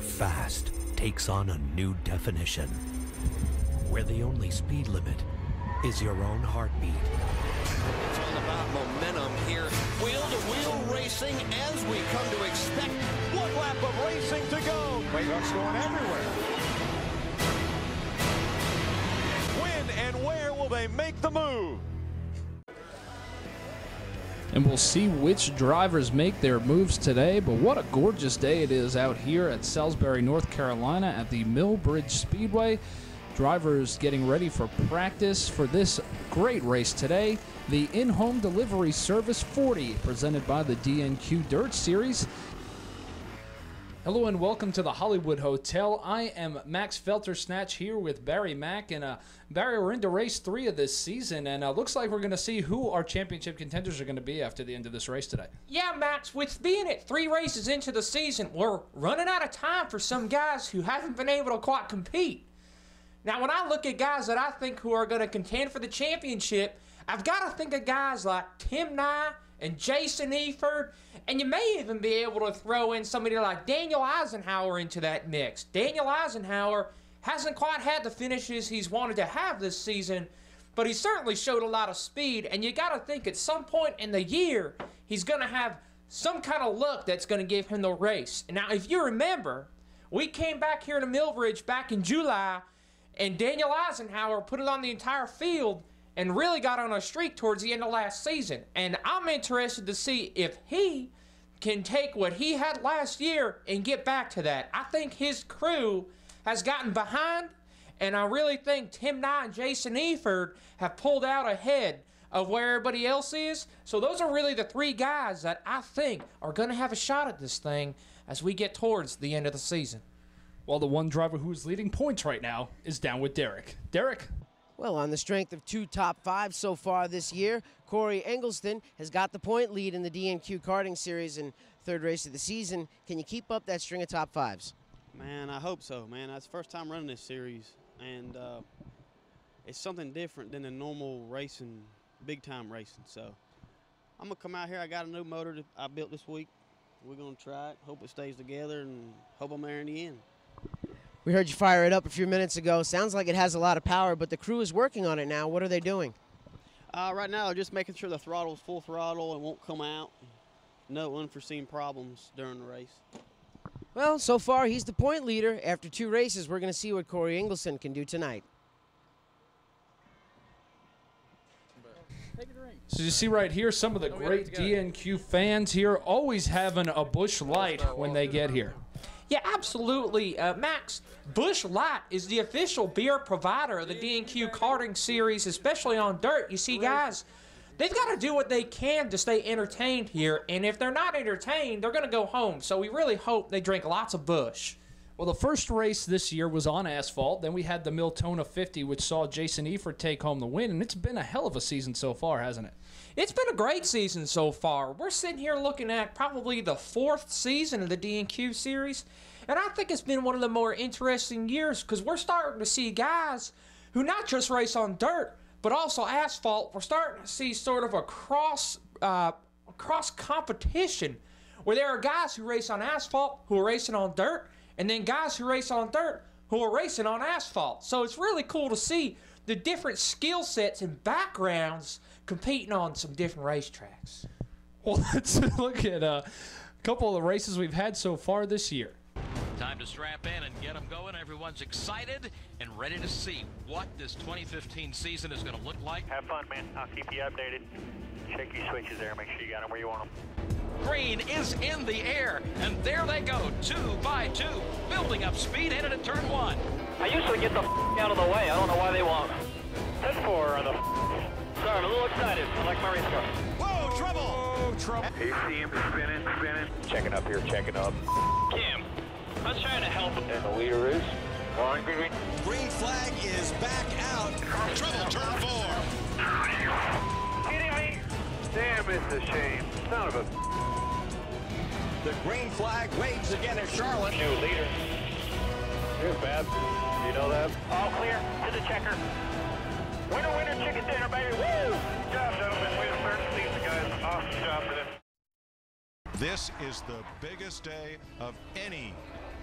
fast takes on a new definition, where the only speed limit is your own heartbeat. It's all about momentum here. Wheel-to-wheel racing as we come to expect. One lap of racing to go. Wayhawks going everywhere. When and where will they make the move? And we'll see which drivers make their moves today, but what a gorgeous day it is out here at Salisbury, North Carolina at the Millbridge Speedway. Drivers getting ready for practice for this great race today, the In-Home Delivery Service 40, presented by the DNQ Dirt Series. Hello and welcome to the Hollywood Hotel. I am Max Feltersnatch here with Barry Mack, and Barry, we're into race 3 of this season, and looks like we're going to see who our championship contenders are going to be after the end of this race today. Yeah, Max, with being at 3 races into the season, we're running out of time for some guys who haven't been able to quite compete. Now, when I look at guys that I think who are going to contend for the championship, I've got to think of guys like Tim Nye and Jason Eford, and you may even be able to throw in somebody like Daniel Eisenhower into that mix. Daniel Eisenhower hasn't quite had the finishes he's wanted to have this season, but he certainly showed a lot of speed, and you got to think at some point in the year, he's going to have some kind of luck that's going to give him the race. Now, if you remember, we came back here to Millbridge back in July, and Daniel Eisenhower put it on the entire field and really got on a streak towards the end of last season. And I'm interested to see if he can take what he had last year and get back to that. I think his crew has gotten behind, and I really think Tim Nye and Jason Eford have pulled out ahead of where everybody else is. So those are really the 3 guys that I think are going to have a shot at this thing as we get towards the end of the season. Well, the one driver who's leading points right now is down with Derek. Derek? Well, on the strength of 2 top 5s so far this year, Corey Engelston has got the point lead in the DNQ karting series in 3rd race of the season. Can you keep up that string of top 5s? Man, I hope so, man. That's the first time running this series, and it's something different than the normal racing, big-time racing. So I'm going to come out here. I got a new motor that I built this week. We're going to try it, hope it stays together, and hope I'm there in the end. We heard you fire it up a few minutes ago. Sounds like it has a lot of power, but the crew is working on it now. What are they doing? Right now, they're just making sure the throttle's full throttle and won't come out. No unforeseen problems during the race. Well, so far, he's the point leader. After 2 races, we're going to see what Corey Engelston can do tonight. So you see right here, some of the great DNQ fans here always having a Busch Light when they get here. Yeah, absolutely. Max, Busch Light is the official beer provider of the DNQ karting series, especially on dirt. You see, guys, they've got to do what they can to stay entertained here, and if they're not entertained, they're going to go home. So we really hope they drink lots of Busch. Well, the first race this year was on asphalt. Then we had the Miltona 50, which saw Jason Eford take home the win, and it's been a hell of a season so far, hasn't it? It's been a great season so far. We're sitting here looking at probably the 4th season of the DNQ series, and I think it's been one of the more interesting years because we're starting to see guys who not just race on dirt, but also asphalt. We're starting to see sort of a cross competition where there are guys who race on asphalt who are racing on dirt, and then guys who race on dirt who are racing on asphalt. So it's really cool to see the different skill sets and backgrounds competing on some different racetracks. Well, let's look at a couple of the races we've had so far this year. Time to strap in and get them going. Everyone's excited and ready to see what this 2015 season is going to look like. Have fun, man. I'll keep you updated. Check your switches there. Make sure you got them where you want them. Green is in the air, and there they go, 2 by 2, building up speed, headed at turn 1. I usually get the out of the way. I don't know why they won't. 10-4 on the. Sorry, I'm a little excited. I like my race car. Whoa, trouble! Oh, trouble. ACM spinning. Checking up here, checking up. Kim, I was trying to help him. And the leader is? On green. Green flag is back out. Trouble, turn 4. Kidding me? Damn, it's a shame. Son of a. The green flag waves again at Charlotte. New leader. Here's Bab. You know that? All clear to the checker. Winner, winner, chicken dinner, baby. Woo! Good job, gentlemen. Way to start the season, guys. Awesome job today. This is the biggest day of any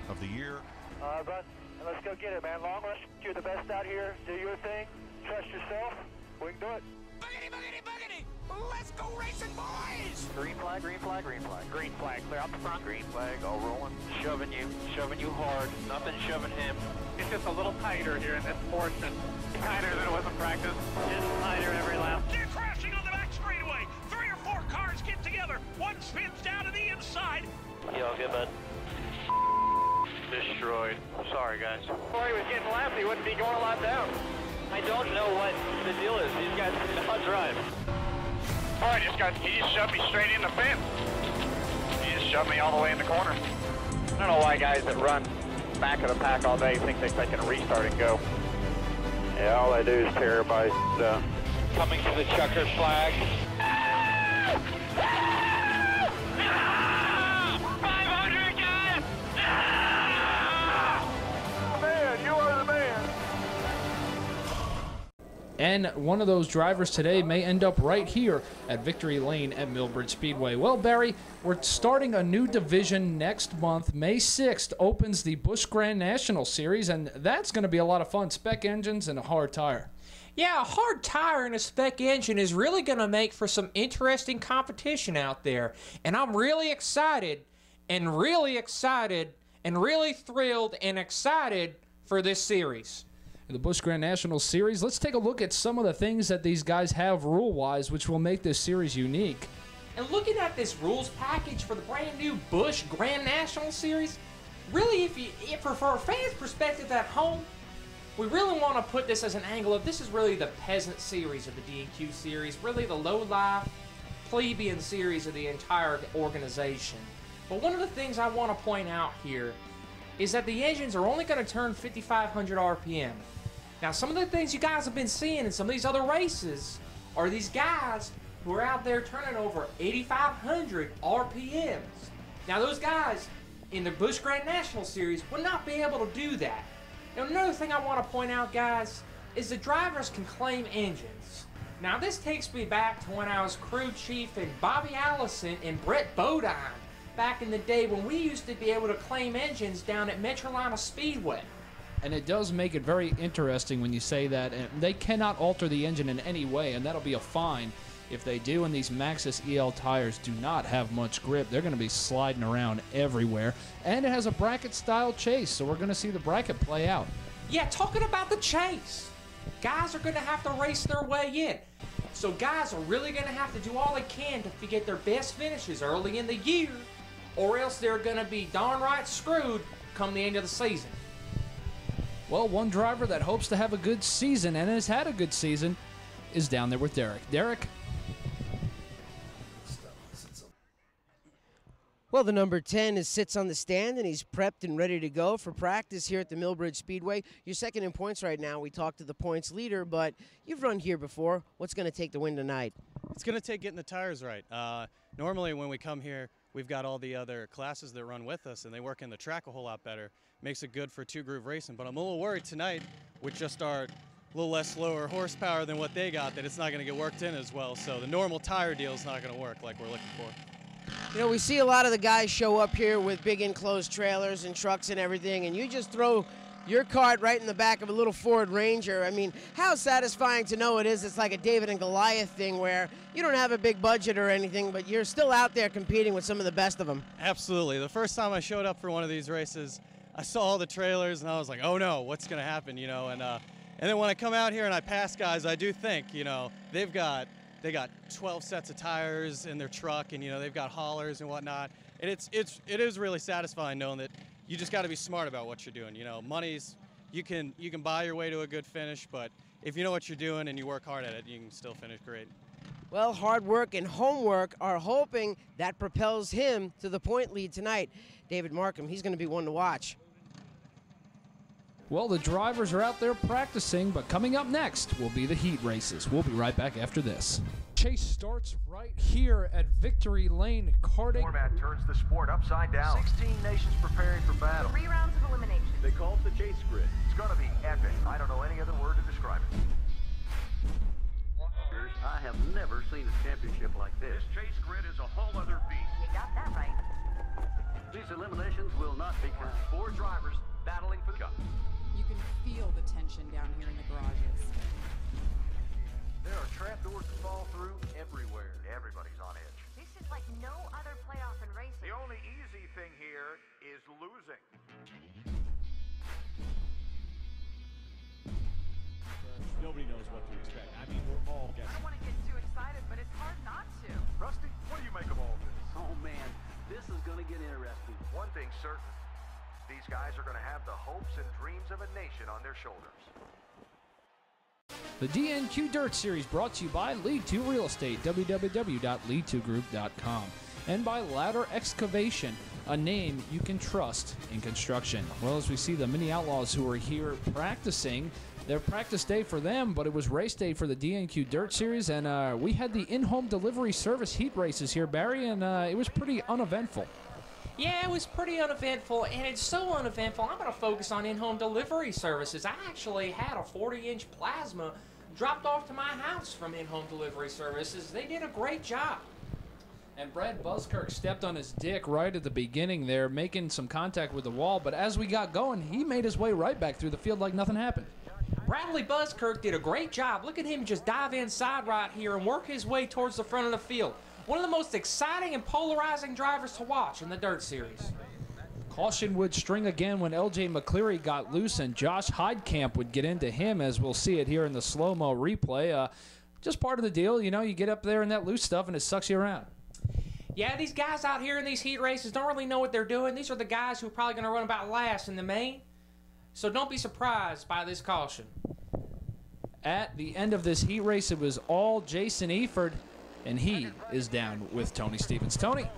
of the year. Bud, let's go get it, man. Long rush, you're the best out here. Do your thing. Trust yourself. We can do it. Boogity, boogity, boogity! Let's go racing, boys! Green flag, green flag, green flag. Green flag, clear out the front. Green flag, all rolling. Shoving you hard. Nothing shoving him. It's just a little tighter here in this portion. Tighter than it was in practice. Just tighter every lap. They're crashing on the back straightaway. 3 or 4 cars get together. One spins down to the inside. You all good, bud? Destroyed. Sorry, guys. Before he was getting lapped, he wouldn't be going a lot down. I don't know what the deal is. These guys cannot drive. Oh, he just shoved me straight in the fence. He just shoved me all the way in the corner. I don't know why guys that run back of the pack all day think they can restart and go. Yeah, all they do is tear everybody's down. Coming to the checkered flag. 500 guys! Man, you are the man. And one of those drivers today may end up right here at Victory Lane at Millbridge Speedway. Well, Barry, we're starting a new division next month. May 6th opens the Busch Grand National Series, and that's going to be a lot of fun. Spec engines and a hard tire. Yeah, a hard tire and a spec engine is really going to make for some interesting competition out there. And I'm really excited and really thrilled and excited for this series. The Busch Grand National Series, let's take a look at some of the things that these guys have rule-wise, which will make this series unique. And looking at this rules package for the brand new Busch Grand National Series, really, if for a fan's perspective at home, we really want to put this as an angle of this is really the peasant series of the DNQ series, really the low-life, plebeian series of the entire organization. But one of the things I want to point out here is that the engines are only going to turn 5,500 RPM. Now, some of the things you guys have been seeing in some of these other races are these guys who are out there turning over 8,500 RPMs. Now, those guys in the Busch Grand National Series would not be able to do that. Now, another thing I want to point out, guys, is the drivers can claim engines. Now, this takes me back to when I was crew chief and Bobby Allison and Brett Bodine back in the day when we used to be able to claim engines down at Metrolina Speedway. And it does make it very interesting when you say that. And they cannot alter the engine in any way, and that'll be a fine if they do. And these Maxxis EL tires do not have much grip. They're going to be sliding around everywhere. And it has a bracket-style chase, so we're going to see the bracket play out. Yeah, talking about the chase, guys are going to have to race their way in. So guys are really going to have to do all they can to get their best finishes early in the year, or else they're going to be darn right screwed come the end of the season. Well, one driver that hopes to have a good season and has had a good season is down there with Derek. Derek? Well, the number 10 sits on the stand, and he's prepped and ready to go for practice here at the Millbridge Speedway. You're second in points right now. We talked to the points leader, but you've run here before. What's going to take the win tonight? It's going to take getting the tires right. Normally when we come here, we've got all the other classes that run with us, and they work in the track a whole lot better. Makes it good for two-groove racing. But I'm a little worried tonight with just our little less lower horsepower than what they got, that it's not going to get worked in as well. So the normal tire deal is not going to work like we're looking for. You know, we see a lot of the guys show up here with big enclosed trailers and trucks and everything, and you just throw your cart right in the back of a little Ford Ranger. I mean, how satisfying to know it is. It's like a David and Goliath thing where you don't have a big budget or anything, but you're still out there competing with some of the best of them. Absolutely. The first time I showed up for one of these races, I saw all the trailers, and I was like, oh no, what's going to happen, you know? And then when I come out here and I pass guys, I do think, you know, they got 12 sets of tires in their truck, and, you know, they've got haulers and whatnot. And it is really satisfying knowing that you just got to be smart about what you're doing. You know, you can buy your way to a good finish, but if you know what you're doing and you work hard at it, you can still finish great. Well, hard work and homework are hoping that propels him to the point lead tonight. David Markham, he's going to be one to watch. Well, the drivers are out there practicing, but coming up next will be the heat races. We'll be right back after this. Chase starts right here at Victory Lane karting. Format turns the sport upside down. 16 nations preparing for battle. 3 rounds of elimination. They call it the chase grid. It's going to be epic. I don't know any other word to describe it. I have never seen a championship like this. This chase grid is a whole other beast. You got that right. These eliminations will not be counted. 4 drivers battling for the cup. You can feel the tension down here in the garages. There are trapdoors to fall through everywhere. Everybody's on edge. This is like no other playoff in racing. The only easy thing here is losing. Nobody knows what to expect. I mean, we're all guessing. I don't want to get too excited, but it's hard not to. Rusty, what do you make of all this? Oh, man, this is going to get interesting. One thing's certain. These guys are going to have the hopes and dreams of a nation on their shoulders. The DNQ Dirt Series brought to you by Lead 2 Real Estate, www.lead2group.com, and by Ladder Excavation, a name you can trust in construction. Well, as we see the Mini Outlaws who are here practicing, their practice day for them, but it was race day for the DNQ Dirt Series, and we had the in-home delivery service heat races here, Barry, and it was pretty uneventful. Yeah, it was pretty uneventful, and it's so uneventful, I'm going to focus on in-home delivery services. I actually had a 40-inch plasma dropped off to my house from in-home delivery services. They did a great job. And Brad Buskirk stepped on his dick right at the beginning there, making some contact with the wall, but as we got going, he made his way right back through the field like nothing happened. Bradley Buskirk did a great job. Look at him just dive inside right here and work his way towards the front of the field. One of the most exciting and polarizing drivers to watch in the Dirt Series. Caution would string again when LJ McCleary got loose, and Josh Heidkamp would get into him, as we'll see it here in the slow-mo replay. Just part of the deal, you know, you get up there in that loose stuff and it sucks you around. Yeah, these guys out here in these heat races don't really know what they're doing. These are the guys who are probably going to run about last in the main. So don't be surprised by this caution. At the end of this heat race, it was all Jason Eford, and he is down with Tony Stevens. Tony.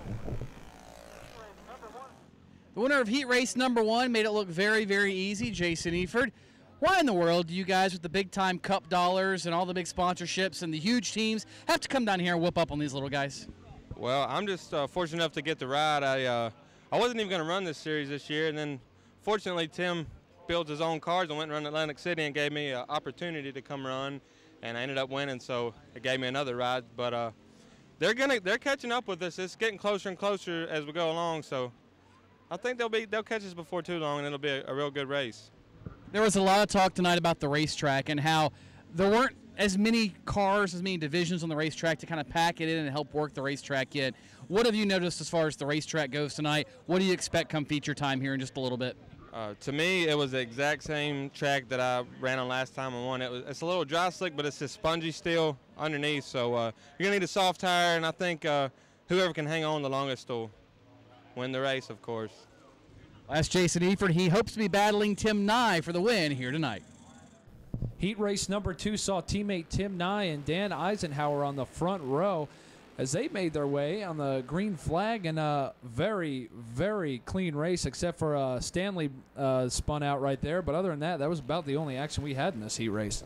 The winner of heat race number 1 made it look very, very easy, Jason Eford. Why in the world do you guys with the big-time cup dollars and all the big sponsorships and the huge teams have to come down here and whoop up on these little guys? Well, I'm just fortunate enough to get the ride. I wasn't even going to run this series this year, and then fortunately Tim built his own cars and went and run Atlantic City and gave me an opportunity to come run, and I ended up winning, so it gave me another ride. But they're catching up with us. It's getting closer and closer as we go along, so I think they'll catch us before too long, and it'll be a real good race. There was a lot of talk tonight about the racetrack and how there weren't as many cars, as many divisions on the racetrack to kind of pack it in and help work the racetrack yet. What have you noticed as far as the racetrack goes tonight? What do you expect come feature time here in just a little bit? To me, it was the exact same track that I ran on last time and won. It's a little dry slick, but it's just spongy still underneath. So you're going to need a soft tire, and I think whoever can hang on the longest will win the race, of course. That's Jason Eford. He hopes to be battling Tim Nye for the win here tonight. Heat race number 2 saw teammate Tim Nye and Dan Eisenhower on the front row as they made their way on the green flag in a very, very clean race, except for Stanley spun out right there. But other than that, that was about the only action we had in this heat race.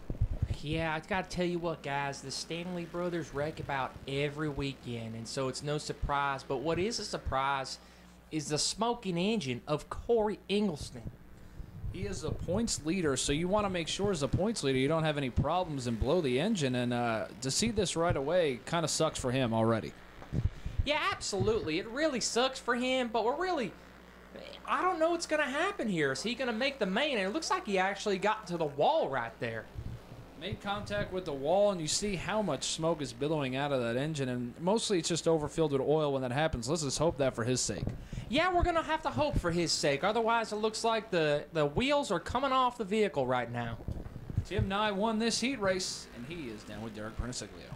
Yeah, I got to tell you what, guys, the Stanley brothers wreck about every weekend, and so it's no surprise. But what is a surprise is the smoking engine of Corey Ingelston. He is a points leader, so you want to make sure as a points leader you don't have any problems and blow the engine. And to see this right away kind of sucks for him already. Yeah, absolutely. It really sucks for him, but I don't know what's going to happen here. Is he going to make the main? And it looks like he actually got to the wall right there. Made contact with the wall, and you see how much smoke is billowing out of that engine, and mostly it's just overfilled with oil when that happens. Let's just hope that for his sake. Yeah, we're going to have to hope for his sake. Otherwise, it looks like the wheels are coming off the vehicle right now. Tim Nye won this heat race, and he is down with Derek Perniciglio.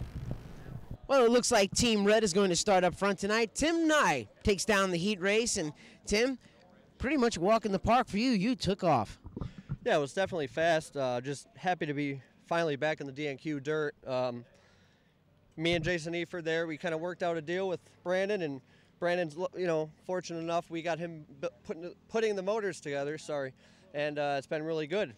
Well, it looks like Team Red is going to start up front tonight. Tim Nye takes down the heat race, and Tim, pretty much a walk in the park for you. You took off. Yeah, it was definitely fast. Just happy to be finally back in the DNQ dirt. Me and Jason Eford there, we kind of worked out a deal with Brandon, and Brandon's, fortunate enough we got him putting the motors together, and it's been really good.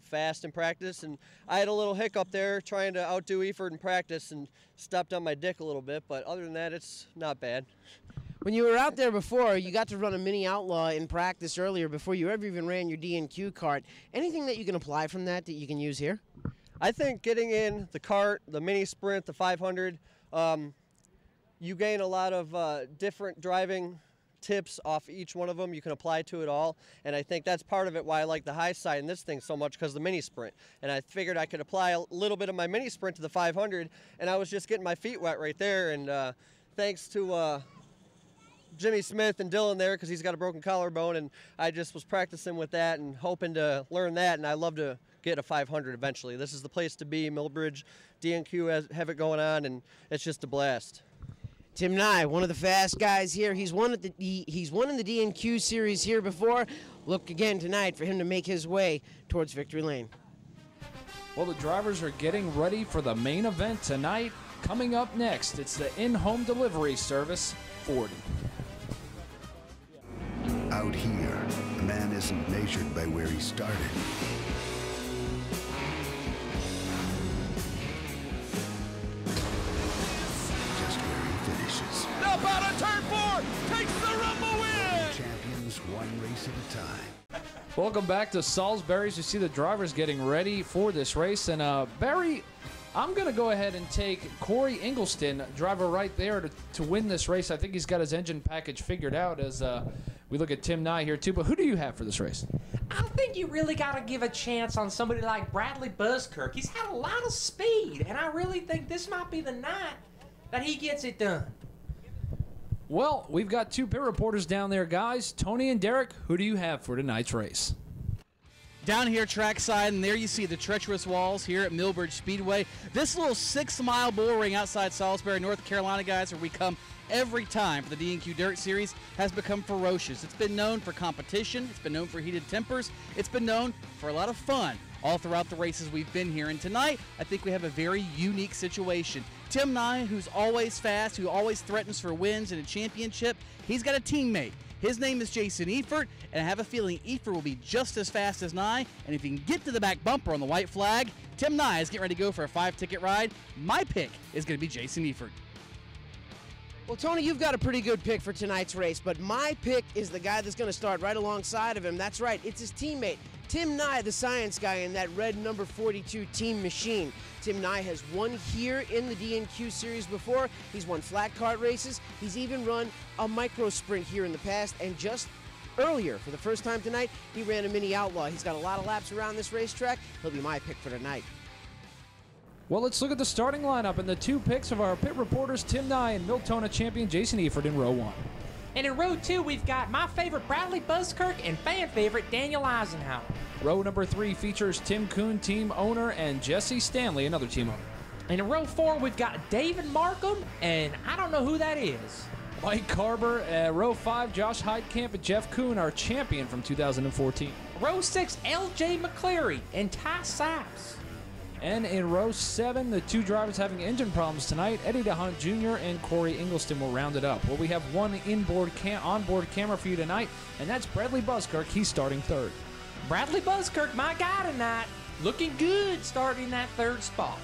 Fast in practice, and I had a little hiccup there trying to outdo Eford in practice and stepped on my dick a little bit, but other than that, it's not bad. When you were out there before, you got to run a Mini Outlaw in practice earlier before you ever even ran your DNQ kart. Anything that you can apply from that you can use here? I think getting in the kart, the mini sprint, the 500, you gain a lot of different driving tips off each one of them you can apply to it all. And I think that's part of it why I like the high side in this thing so much, because the mini sprint. And I figured I could apply a little bit of my mini sprint to the 500, and I was just getting my feet wet right there. And thanks to Jimmy Smith and Dylan there, because he's got a broken collarbone, and I just was practicing with that and hoping to learn that, and I love to get a 500 eventually. This is the place to be. Millbridge, DNQ have it going on, and it's just a blast. Tim Nye, one of the fast guys here. He's won in the DNQ series here before. Look again tonight for him to make his way towards victory lane. Well, the drivers are getting ready for the main event tonight. Coming up next, it's the in-home delivery service 40. Out here, a man isn't measured by where he started. Just where he finishes. Up out of turn 4, takes the Rumble win! Champions one race at a time. Welcome back to Salisbury's. You see the drivers getting ready for this race. And Barry, I'm going to go ahead and take Corey Ingelston, driver right there, to win this race. I think he's got his engine package figured out as we look at Tim Nye here too. But who do you have for this race? I think you really got to give a chance on somebody like Bradley Buskirk. He's had a lot of speed, and I really think this might be the night that he gets it done. Well, we've got two pit reporters down there, guys. Tony and Derek, who do you have for tonight's race? Down here trackside, and there you see the treacherous walls here at Millbridge Speedway. This little 6-mile bull ring outside Salisbury, North Carolina, guys, where we come every time for the DNQ Dirt Series, has become ferocious. It's been known for competition. It's been known for heated tempers. It's been known for a lot of fun all throughout the races we've been here. And tonight, I think we have a very unique situation. Tim Nye, who's always fast, who always threatens for wins in a championship, he's got a teammate. His name is Jason Efert, and I have a feeling Efert will be just as fast as Nye. And if he can get to the back bumper on the white flag, Tim Nye is getting ready to go for a 5-ticket ride. My pick is going to be Jason Efert. Well, Tony, you've got a pretty good pick for tonight's race, but my pick is the guy that's going to start right alongside of him. That's right, it's his teammate, Tim Nye, the science guy in that red number 42 team machine. Tim Nye has won here in the DNQ series before. He's won flat kart races. He's even run a micro sprint here in the past, and just earlier, for the first time tonight, he ran a mini outlaw. He's got a lot of laps around this racetrack. He'll be my pick for tonight. Well, let's look at the starting lineup and the two picks of our pit reporters, Tim Nye and Miltona champion Jason Efert in row 1. And in row 2, we've got my favorite Bradley Buskirk and fan favorite Daniel Eisenhower. Row number 3 features Tim Kuhn, team owner, and Jesse Stanley, another team owner. And in row 4, we've got David Markham, and I don't know who that is. Mike Carver. Row 5, Josh Heidkamp and Jeff Kuhn, our champion from 2014. Row 6, L.J. McCleary and Ty Saps. And in row 7, the two drivers having engine problems tonight, Eddie DeHunt Jr. and Corey Ingelston will round it up. Well, we have one onboard camera for you tonight, and that's Bradley Buskirk. He's starting 3rd. Bradley Buskirk, my guy tonight, looking good starting that 3rd spot.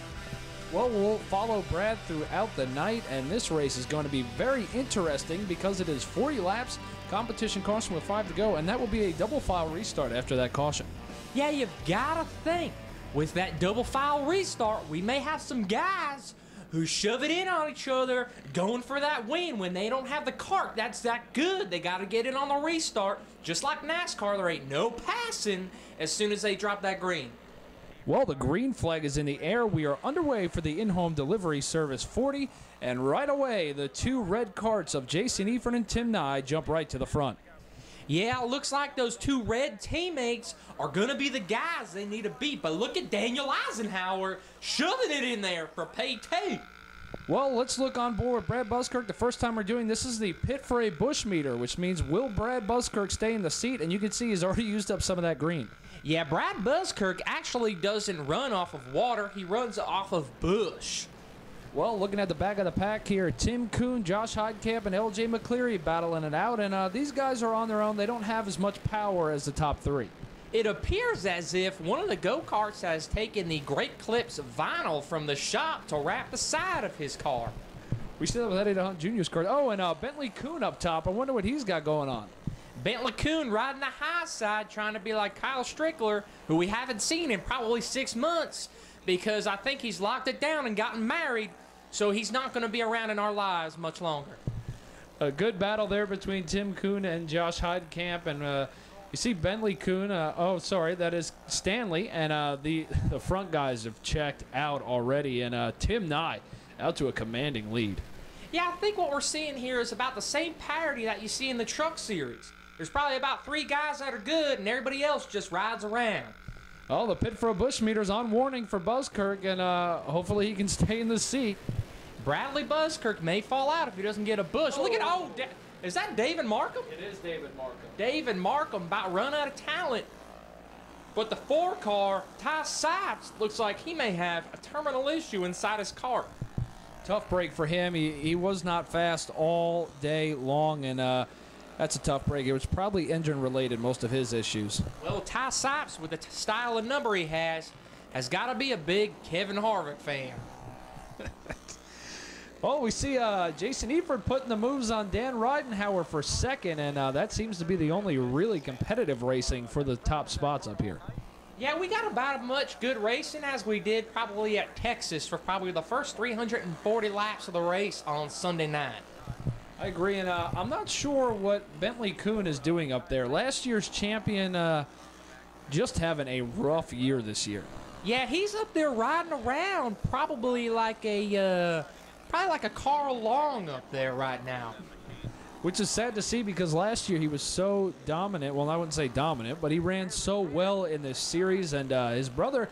Well, we'll follow Brad throughout the night, and this race is going to be very interesting because it is 40 laps, competition caution with 5 to go, and that will be a double file restart after that caution. Yeah, you've got to think. With that double file restart, we may have some guys who shove it in on each other, going for that win when they don't have the cart. That's that good. They got to get it on the restart. Just like NASCAR, there ain't no passing as soon as they drop that green. Well, the green flag is in the air. We are underway for the in-home delivery service 40, and right away, the two red carts of Jason Efert and Tim Nye jump right to the front. Yeah, it looks like those two red teammates are going to be the guys they need to beat. But look at Daniel Eisenhower shoving it in there for pay 2. Well, let's look on board Brad Buskirk. The first time we're doing this is the pit for a bush meter, which means will Brad Buskirk stay in the seat? And you can see he's already used up some of that green. Yeah, Brad Buskirk actually doesn't run off of water. He runs off of bush. Well, looking at the back of the pack here, Tim Kuhn, Josh Heidkamp, and L.J. McCleary battling it out. And these guys are on their own. They don't have as much power as the top 3. It appears as if one of the go-karts has taken the Great Clips vinyl from the shop to wrap the side of his car. We see that with Eddie DeHunt Jr.'s car. Oh, and Bentley Kuhn up top. I wonder what he's got going on. Bentley Kuhn riding the high side, trying to be like Kyle Strickler, who we haven't seen in probably 6 months because I think he's locked it down and gotten married. So he's not going to be around in our lives much longer. A good battle there between Tim Kuhn and Josh Heidkamp, and you see Bentley Kuhn. That is Stanley, and the front guys have checked out already, and Tim Nye out to a commanding lead. Yeah, I think what we're seeing here is about the same parity that you see in the Truck Series. There's probably about 3 guys that are good, and everybody else just rides around. Oh, the pit for a bush meter's on warning for Buskirk, and hopefully he can stay in the seat. Bradley Buskirk may fall out if he doesn't get a bush. Look at, is that David Markham? It is David Markham. David Markham about run out of talent. But the 4-car, Ty Sipes, looks like he may have a terminal issue inside his car. Tough break for him. He was not fast all day long, and that's a tough break. It was probably engine-related, most of his issues. Well, Ty Sipes, with the style and number he has got to be a big Kevin Harvick fan. Oh, we see Jason Eford putting the moves on Dan Ridenhour for second, and that seems to be the only really competitive racing for the top spots up here. Yeah, we got about as much good racing as we did probably at Texas for probably the first 340 laps of the race on Sunday night. I agree, and I'm not sure what Bentley Kuhn is doing up there. Last year's champion just having a rough year this year. Yeah, he's up there riding around probably like a Carl Long up there right now. Which is sad to see because last year he was so dominant. Well, I wouldn't say dominant, but he ran so well in this series. And his brother,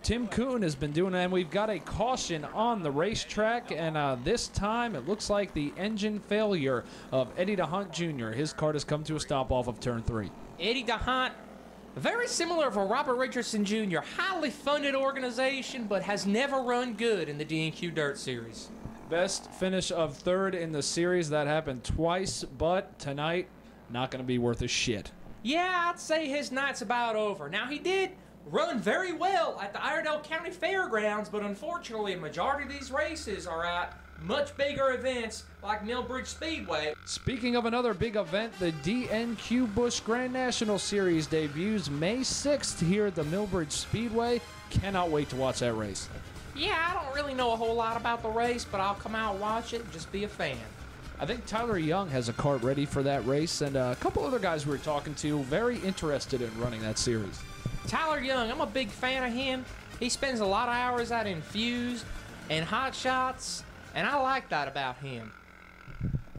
Tim Kuhn, has been doing it. And we've got a caution on the racetrack. And this time it looks like the engine failure of Eddie DeHunt Jr. His cart has come to a stop off of turn 3. Eddie DeHunt, very similar for Robert Richardson Jr. Highly funded organization, but has never run good in the DNQ Dirt Series. Best finish of 3rd in the series. That happened twice, but tonight, not going to be worth a shit. Yeah, I'd say his night's about over. Now, he did run very well at the Iredell County Fairgrounds, but unfortunately, a majority of these races are at much bigger events like Millbridge Speedway. Speaking of another big event, the DNQ Busch Grand National Series debuts May 6th here at the Millbridge Speedway. Cannot wait to watch that race. Yeah, I don't really know a whole lot about the race, but I'll come out and watch it and just be a fan. I think Tyler Young has a cart ready for that race, and a couple other guys we were talking to very interested in running that series. Tyler Young, I'm a big fan of him. He spends a lot of hours at Infused and Hot Shots, and I like that about him.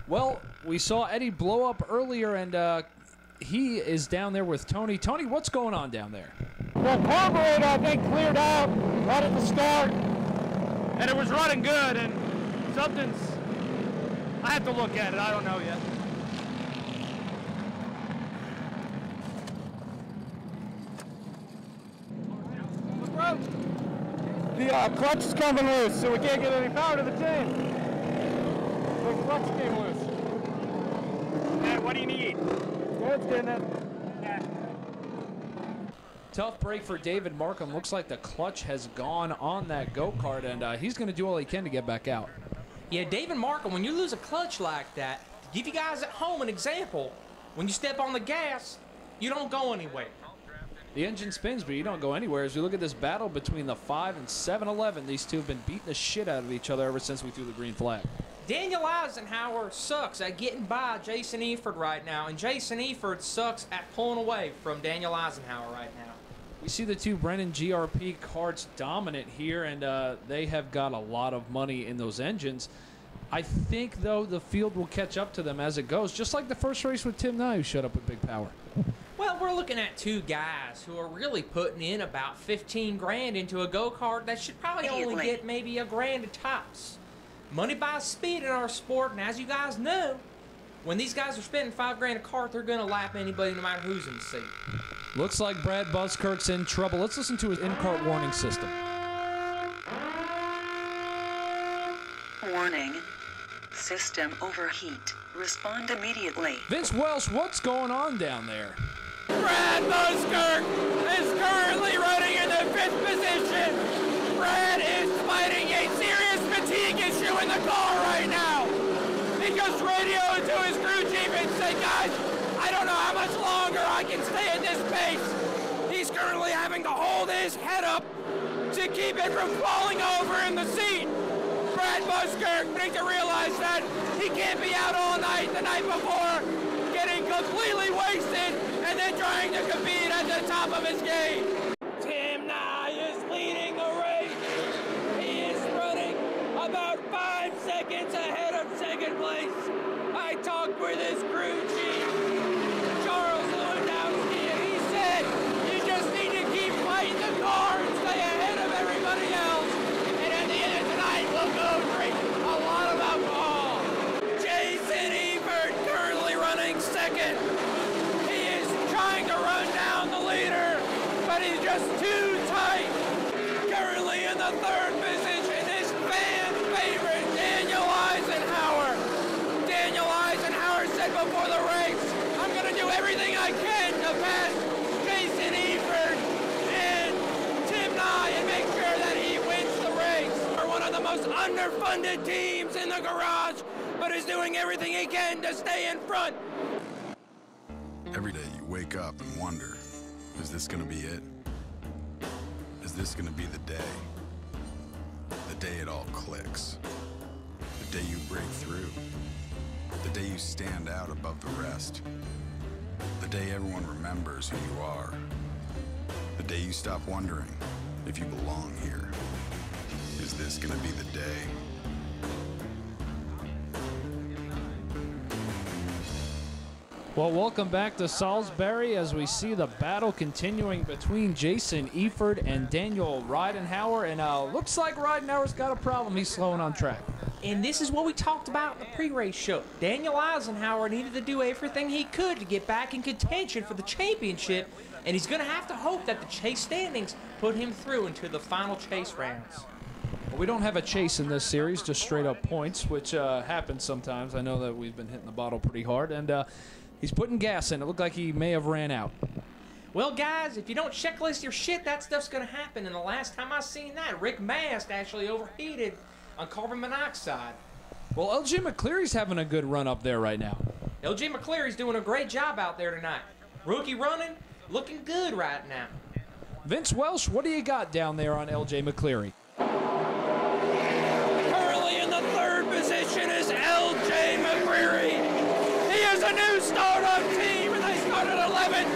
Well, we saw Eddie blow up earlier, and he is down there with Tony. Tony, what's going on down there? The carburetor, I think, cleared out right at the start, and it was running good, and something's... I have to look at it. I don't know yet. The clutch is coming loose, so we can't get any power to the chain. The clutch came loose. Yeah, what do you need? Yeah, it's getting it. Yeah. Tough break for David Markham. Looks like the clutch has gone on that go-kart, and he's going to do all he can to get back out. Yeah, David Markham, when you lose a clutch like that, to give you guys at home an example, when you step on the gas, you don't go anywhere. The engine spins, but you don't go anywhere. As we look at this battle between the 5 and 7-11, these two have been beating the shit out of each other ever since we threw the green flag. Daniel Eisenhower sucks at getting by Jason Eford right now, and Jason Eford sucks at pulling away from Daniel Eisenhower right now. We see the two Brennan GRP karts dominant here, and they have got a lot of money in those engines. I think, though, the field will catch up to them as it goes, just like the first race with Tim Nye, who showed up with big power. Well, we're looking at two guys who are really putting in about 15 grand into a go-kart that should probably only get maybe a grand at tops. Money buys speed in our sport, and as you guys know, when these guys are spending 5 grand a cart, they're going to lap anybody no matter who's in the seat. Looks like Brad Buskirk's in trouble. Let's listen to his in-kart warning system. Warning. System overheat. Respond immediately. Vince Welsh, what's going on down there? Brad Buskirk is currently running in the 5th position. Brad is fighting a serious fatigue issue in the car right now. He just radioed to his crew chief and said, guys, I don't know how much longer I can stay at this pace. He's currently having to hold his head up to keep it from falling over in the seat. Brad Buskirk needs to realize that he can't be out all night the night before, getting completely wasted, and then trying to compete at the top of his game. Tim Nye is leading the race. He is running about 5 seconds ahead of second place. I talked with his crew chief, Charles Lewandowski, and he said you just need to keep fighting the car and stay ahead of everybody else. And at the end of tonight, we'll go drink a lot of alcohol. Jason Ebert currently running second. He is trying to run down the leader, but he's just too tight. Currently in the third position is fan favorite Daniel Eisenhower. Daniel Eisenhower said before the race, I'm going to do everything I can to pass Jason Ebert and Tim Nye and make sure that he wins the race. We're one of the most underfunded teams in the garage, but is doing everything he can to stay in front. Every day you wake up and wonder, is this going to be it? Is this going to be the day? The day it all clicks. The day you break through. The day you stand out above the rest. The day everyone remembers who you are. The day you stop wondering if you belong here. Is this going to be the day? Well, welcome back to Salisbury as we see the battle continuing between Jason Eford and Daniel Ridenhour. And looks like Ridenhour's got a problem. He's slowing on track. And this is what we talked about in the pre-race show. Daniel Eisenhower needed to do everything he could to get back in contention for the championship, and he's going to have to hope that the chase standings put him through into the final chase rounds. Well, we don't have a chase in this series, just straight up points, which happens sometimes. I know that we've been hitting the bottle pretty hard, and he's putting gas in. It looked like he may have ran out. Well, guys, if you don't checklist your shit, that stuff's going to happen. And the last time I seen that, Rick Mast actually overheated on carbon monoxide. Well, LJ McCleary's having a good run up there right now. LJ McCleary's doing a great job out there tonight. Rookie running, looking good right now. Vince Welsh, what do you got down there on LJ McCleary? Currently in the third position is LJ McCleary. He is a new startup team, and they started 11th,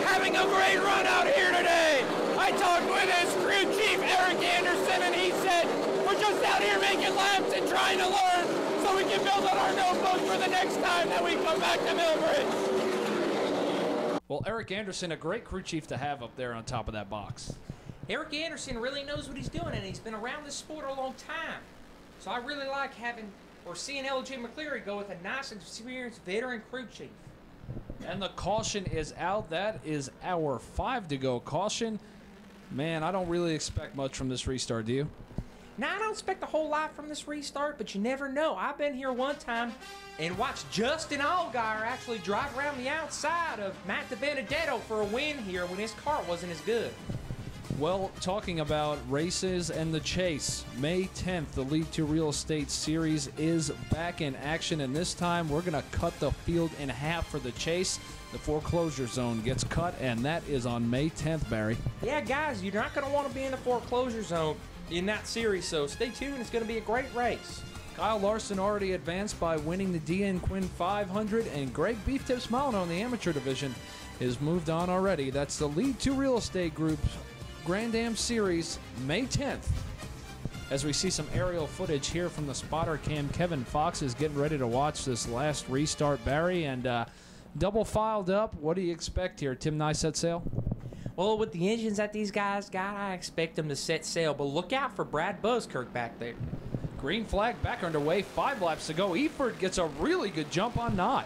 having a great run out here today. I talked with his crew chief, Eric Anderson, and he said, we're just out here making laps and trying to learn so we can build on our notebook for the next time that we come back to Millbridge. Well, Eric Anderson, a great crew chief to have up there on top of that box. Eric Anderson really knows what he's doing, and he's been around this sport a long time. So I really like having or seeing LJ McCleary go with a nice and experienced veteran crew chief. And the caution is out. That is our 5 to go caution. Man, I don't really expect much from this restart, do you? Now, I don't expect a whole lot from this restart, but you never know. I've been here one time and watched Justin Allgaier actually drive around the outside of Matt DiBenedetto for a win here when his car wasn't as good. Well, talking about races and the chase, May 10th, the League 2 Real Estate Series is back in action, and this time we're going to cut the field in half for the chase. The foreclosure zone gets cut, and that is on May 10th, Barry. Yeah, guys, you're not going to want to be in the foreclosure zone in that series, so stay tuned. It's going to be a great race. Kyle Larson already advanced by winning the DNQ 500, and Greg Beef Tips Molyneux in the amateur division has moved on already. That's the League 2 Real Estate Group's Grand Am Series, May 10th. As we see some aerial footage here from the spotter cam, Kevin Fox is getting ready to watch this last restart, Barry, and double filed up. What do you expect here? Tim Nye set sail? Well, with the engines that these guys got, I expect them to set sail, but look out for Brad Buskirk back there. Green flag back underway, 5 laps to go. Eford gets a really good jump on Nye.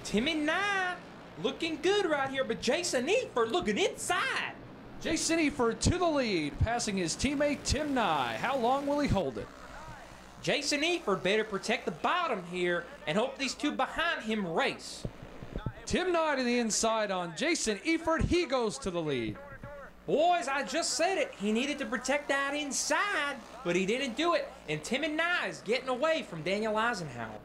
Timmy Nye looking good right here, but Jason Eford looking inside. Jason Eford to the lead, passing his teammate Tim Nye. How long will he hold it? Jason Eford better protect the bottom here and hope these two behind him race. Tim Nye to the inside on Jason Eford. He goes to the lead. Boys, I just said it. He needed to protect that inside, but he didn't do it. And Tim Nye is getting away from Daniel Eisenhower.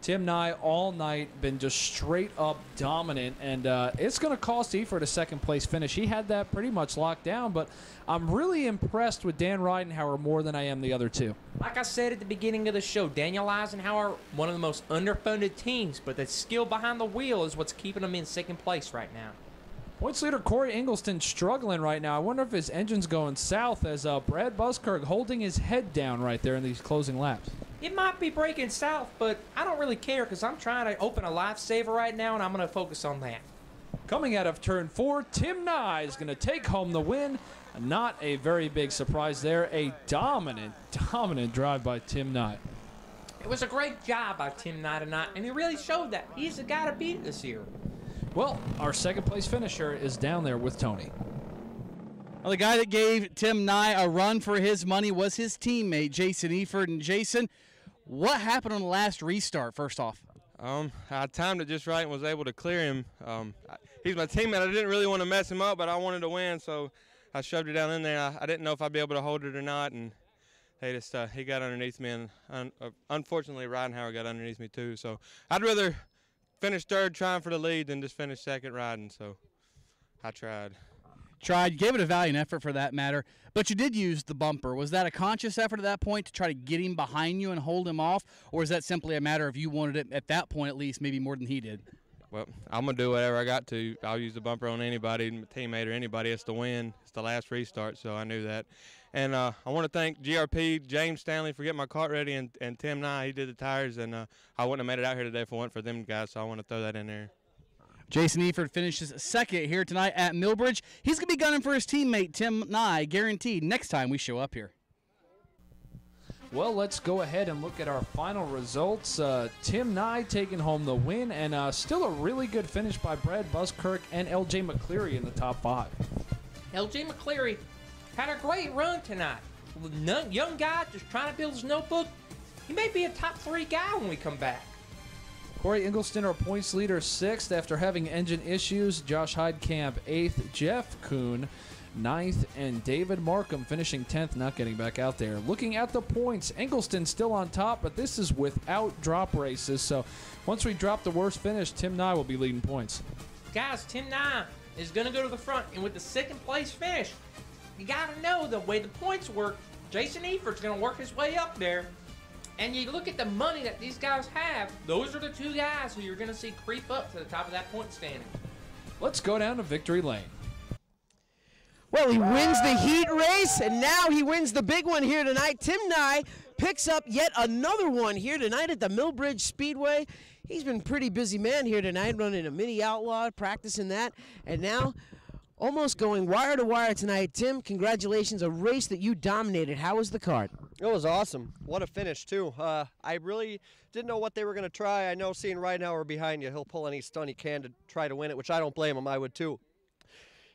Tim Nye all night been just straight up dominant, and it's going to cost Eford a second-place finish. He had that pretty much locked down, but I'm really impressed with Dan Ridenhour more than I am the other two. Like I said at the beginning of the show, Daniel Eisenhower, one of the most underfunded teams, but the skill behind the wheel is what's keeping them in second place right now. Points leader Corey Ingelston struggling right now. I wonder if his engine's going south as Brad Buskirk holding his head down right there in these closing laps. It might be breaking south, but I don't really care because I'm trying to open a lifesaver right now, and I'm going to focus on that. Coming out of turn 4, Tim Nye is going to take home the win. Not a very big surprise there. A dominant drive by Tim Nye. It was a great job by Tim Nye tonight, and he really showed that. He's the guy to beat this year. Well, our second-place finisher is down there with Tony. Well, the guy that gave Tim Nye a run for his money was his teammate, Jason Eford. And Jason, what happened on the last restart, first off? I timed it just right and was able to clear him. He's my teammate. I didn't really want to mess him up, but I wanted to win, so I shoved it down in there. I didn't know if I'd be able to hold it or not, and he got underneath me, and unfortunately Ridenhour got underneath me too. So I'd rather finish third trying for the lead than just finish second riding, so I tried. Gave it a valiant effort for that matter, but you did use the bumper. Was that a conscious effort at that point to try to get him behind you and hold him off, or is that simply a matter of you wanted it at that point at least maybe more than he did? Well, I'm going to do whatever I got to. I'll use the bumper on anybody, my teammate or anybody. It's the win. It's the last restart, so I knew that. And I want to thank GRP, James Stanley, for getting my cart ready, and Tim Nye, he did the tires, and I wouldn't have made it out here today if it weren't for them guys, so I want to throw that in there. Jason Eford finishes second here tonight at Millbridge. He's going to be gunning for his teammate, Tim Nye, guaranteed next time we show up here. Well, let's go ahead and look at our final results. Tim Nye taking home the win, and still a really good finish by Brad Buskirk and L.J. McCleary in the top 5. L.J. McCleary had a great run tonight. Young guy just trying to build his notebook. He may be a top 3 guy when we come back. Corey Ingelston, our points leader, 6th after having engine issues. Josh Heidkamp, 8th. Jeff Kuhn, 9th. And David Markham finishing 10th, not getting back out there. Looking at the points, Ingelston still on top, but this is without drop races. So once we drop the worst finish, Tim Nye will be leading points. Guys, Tim Nye is going to go to the front, and with the second place finish, you got to know the way the points work. Jason Eford's going to work his way up there. And you look at the money that these guys have, those are the 2 guys who you're going to see creep up to the top of that point standing. Let's go down to victory lane. Well, he wins the heat race, and now he wins the big one here tonight. Tim Nye picks up yet another one here tonight at the Millbridge Speedway. He's been a pretty busy man here tonight, running a mini outlaw, practicing that, and now almost going wire to wire tonight. Tim, congratulations, a race that you dominated. How was the kart? It was awesome. What a finish, too. I really didn't know what they were going to try. I know seeing Ridenhour behind you, he'll pull any stunt he can to try to win it, which I don't blame him. I would, too.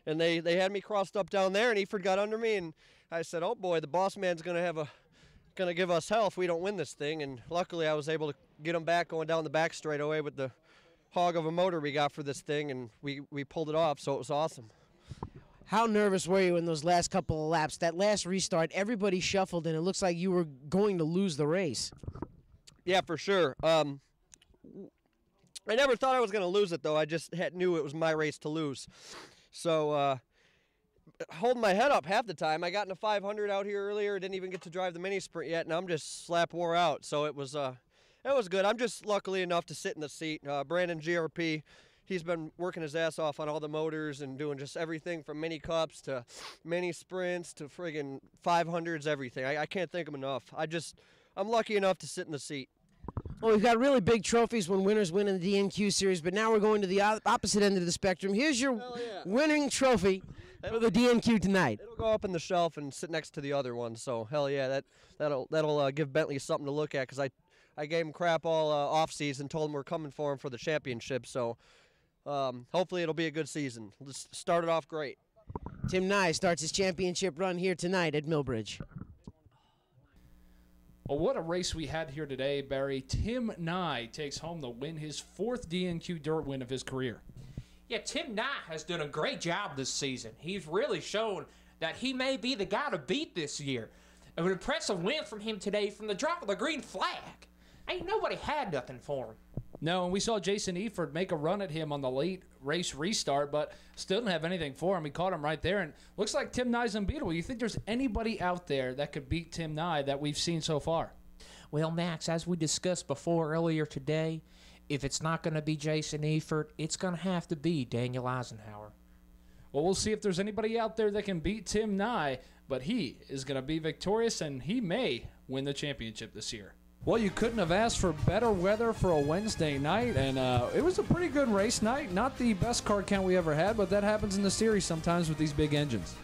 And they had me crossed up down there, and Eford got under me, and I said, oh, boy, the boss man's going to give us hell if we don't win this thing. And luckily I was able to get him back going down the back straightaway with the hog of a motor we got for this thing, and we pulled it off, so it was awesome. How nervous were you in those last couple of laps? That last restart, everybody shuffled, and it looks like you were going to lose the race. Yeah, for sure. I never thought I was going to lose it, though. I just knew it was my race to lose. So holding my head up half the time. I got in a 500 out here earlier. Didn't even get to drive the mini sprint yet, and I'm just slap wore out. So it was good. I'm just luckily enough to sit in the seat. Brandon GRP, he's been working his ass off on all the motors and doing just everything from mini cups to mini sprints to friggin' 500s, everything. I can't thank him enough. I'm lucky enough to sit in the seat. Well, we've got really big trophies when winners win in the DNQ series, but now we're going to the opposite end of the spectrum. Here's your winning trophy for the DNQ tonight. It'll go up in the shelf and sit next to the other one. So hell yeah, that'll give Bentley something to look at, because I gave him crap all off season, told him we're coming for him for the championship. So hopefully it'll be a good season. Let's start it off great. Tim Nye starts his championship run here tonight at Millbridge. Well, what a race we had here today, Barry. Tim Nye takes home the win, his 4th DNQ dirt win of his career. Yeah, Tim Nye has done a great job this season. He's really shown that he may be the guy to beat this year. An impressive win from him today from the drop of the green flag. ain't nobody had nothing for him. No, and we saw Jason Eford make a run at him on the late race restart, but still didn't have anything for him. He caught him right there, and looks like Tim Nye's unbeatable. You think there's anybody out there that could beat Tim Nye that we've seen so far? Well, Max, as we discussed before earlier today, if it's not going to be Jason Eford, it's going to have to be Daniel Eisenhower. Well, we'll see if there's anybody out there that can beat Tim Nye, but he is going to be victorious, and he may win the championship this year. Well, you couldn't have asked for better weather for a Wednesday night, and it was a pretty good race night. Not the best car count we ever had, but that happens in the series sometimes with these big engines.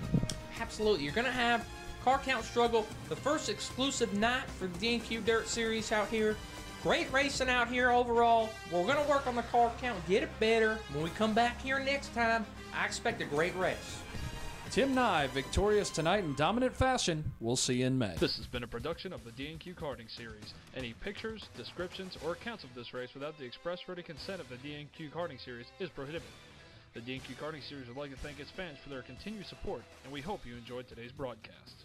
Absolutely. You're going to have car count struggle. The first exclusive night for the DNQ Dirt Series out here. Great racing out here overall. We're going to work on the car count, get it better. When we come back here next time, I expect a great race. Tim Nye victorious tonight in dominant fashion. We'll see you in May. This has been a production of the DNQ Karting Series. Any pictures, descriptions, or accounts of this race without the express written consent of the DNQ Karting Series is prohibited. The DNQ Karting Series would like to thank its fans for their continued support, and we hope you enjoyed today's broadcast.